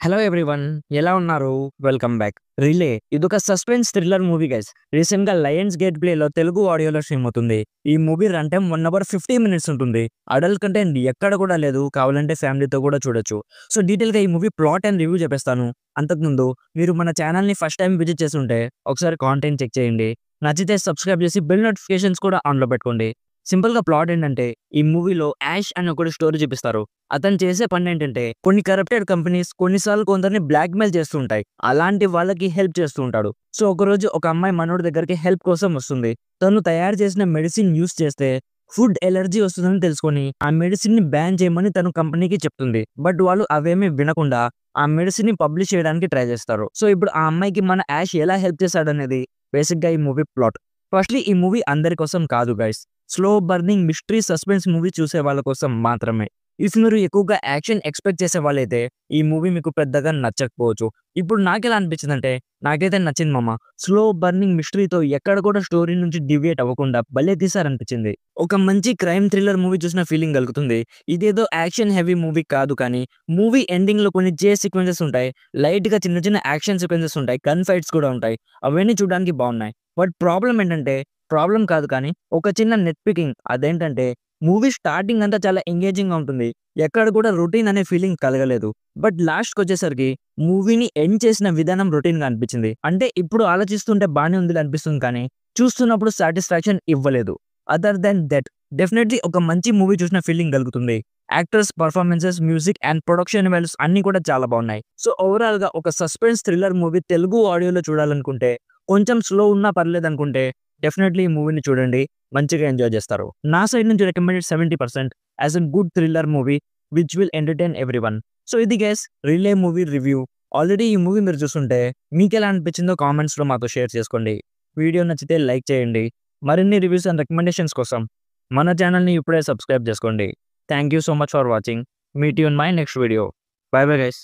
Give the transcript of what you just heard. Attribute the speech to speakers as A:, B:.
A: Hello everyone, ఎలా ఉన్నారు? Welcome back. Relay ఇదొక suspense thriller movie guys. Recent గా లయన్స్ గేట్ ప్లే లో తెలుగు ఆడియోలో స్ట్రీమ్ అవుతుంది. ఈ movie run time 1 hour 50 minutes ఉంటుంది. అడల్ట్ కంటెంట్ ఎక్కడ కూడా లేదు. కావాలంటే ఫ్యామిలీతో కూడా చూడొచ్చు. సో డీటెయిల్ గా ఈ మూవీ ప్లాట్ అండ్ రివ్యూ చెప్పేస్తాను. అంతకుముందు మీరు మన ఛానల్ ని ఫస్ట్ టైం విజిట్ చేస్తుంటే ఒకసారి కాంటెంట్ చెక్ చేయండి. నచ్చితే సబ్స్క్రైబ్ చేసి బెల్ నోటిఫికేషన్స్ కూడా ఆన్ లో పెట్టుకోండి. సింపుల్ గా ప్లాట్ ఏంటంటే, ఈ మూవీలో యాష్ అని ఒకటి స్టోరీ చూపిస్తారు. అతను చేసే పని ఏంటంటే, కొన్ని కరప్టెడ్ కంపెనీస్ కొన్నిసార్లు కొందరిని బ్లాక్ మెయిల్ చేస్తూ ఉంటాయి. అలాంటి వాళ్ళకి హెల్ప్ చేస్తూ ఉంటాడు. సో ఒకరోజు ఒక అమ్మాయి మనోడి దగ్గరికి హెల్ప్ కోసం వస్తుంది. తను తయారు చేసిన మెడిసిన్ యూస్ చేస్తే ఫుడ్ ఎలర్జీ వస్తుందని తెలుసుకొని ఆ మెడిసిన్ ని బ్యాన్ చేయమని తను కంపెనీకి చెప్తుంది. బట్ వాళ్ళు అవేమీ వినకుండా ఆ మెడిసిన్ ని పబ్లిష్ చేయడానికి ట్రై చేస్తారు. సో ఇప్పుడు ఆ అమ్మాయికి మన యాష్ ఎలా హెల్ప్ చేశాడనేది బేసిక్ గా ఈ మూవీ ప్లాట్. ఫస్ట్లీ ఈ మూవీ అందరి కోసం కాదు guys. Slow burning mystery suspense movie చూసే వాళ్ళ కోసం మాత్రమే. ఇఫ్ మీరు ఎక్కువగా యాక్షన్ ఎక్స్పెక్ట్ చేసే వాళ్ళైతే ఈ మూవీ మీకు పెద్దగా నచ్చకపోవచ్చు. ఇప్పుడు నాకెలా అనిపించిందంటే, నాకైతే నచ్చింది మామ. స్లో బర్నింగ్ మిస్టరీతో ఎక్కడ కూడా స్టోరీ నుంచి డివియేట్ అవ్వకుండా భలే తీసారనిపించింది. ఒక మంచి క్రైమ్ థ్రిల్లర్ మూవీ చూసిన ఫీలింగ్ కలుగుతుంది. ఇదేదో యాక్షన్ హెవీ మూవీ కాదు, కానీ మూవీ ఎండింగ్ లో కొన్ని చేస్ సీక్వెన్సెస్ ఉంటాయి. లైట్ గా చిన్న చిన్న యాక్షన్ సీక్వెన్సెస్ ఉంటాయి. గన్ ఫైట్స్ కూడా ఉంటాయి. అవన్నీ చూడడానికి బాగున్నాయి. బట్ ప్రాబ్లం ఏంటంటే, ప్రాబ్లం కాదు కానీ ఒక చిన్న నెట్ పికింగ్. అదేంటంటే, మూవీ స్టార్టింగ్ అంతా చాలా ఎంగేజింగ్ గా ఉంటుంది. ఎక్కడ కూడా రొటీన్ అనే ఫీలింగ్ కలగలేదు. బట్ లాస్ట్ వచ్చేసరికి మూవీని ఎండ్ చేసిన విధానం రొటీన్ గా అనిపించింది. అంటే ఇప్పుడు ఆలోచిస్తుంటే బానే ఉంది అనిపిస్తుంది, కానీ చూస్తున్నప్పుడు సాటిస్ఫాక్షన్ ఇవ్వలేదు. అదర్ దెన్ దట్ డెఫినెట్లీ ఒక మంచి మూవీ చూసిన ఫీలింగ్ కలుగుతుంది. Actors performances, music and production values అన్ని కూడా చాలా బాగున్నాయి. సో ఓవరాల్ గా ఒక సస్పెన్స్ థ్రిల్లర్ మూవీ తెలుగు ఆడియోలో చూడాలనుకుంటే, కొంచెం స్లో ఉన్నా పర్లేదు అనుకుంటే డెఫినెట్లీ ఈ మూవీని చూడండి. మంచిగా ఎంజాయ్ చేస్తారు. నా సైడ్ నుంచి recommended 70% as a good thriller movie which will entertain everyone. So ఇది guys Relay movie review. Already ఈ మూవీ మీరు చూస్తుంటే మీకు ఎలా అనిపించిందో కామెంట్స్ లో మాతో షేర్ చేసుకోండి. వీడియో నచ్చితే లైక్ చేయండి. మరిన్ని రివ్యూస్ అండ్ రికమెండేషన్స్ కోసం మన ఛానల్ని ఇప్పుడే సబ్స్క్రైబ్ చేసుకోండి. Thank you so much for watching. Meet you in my next video. By bye guys.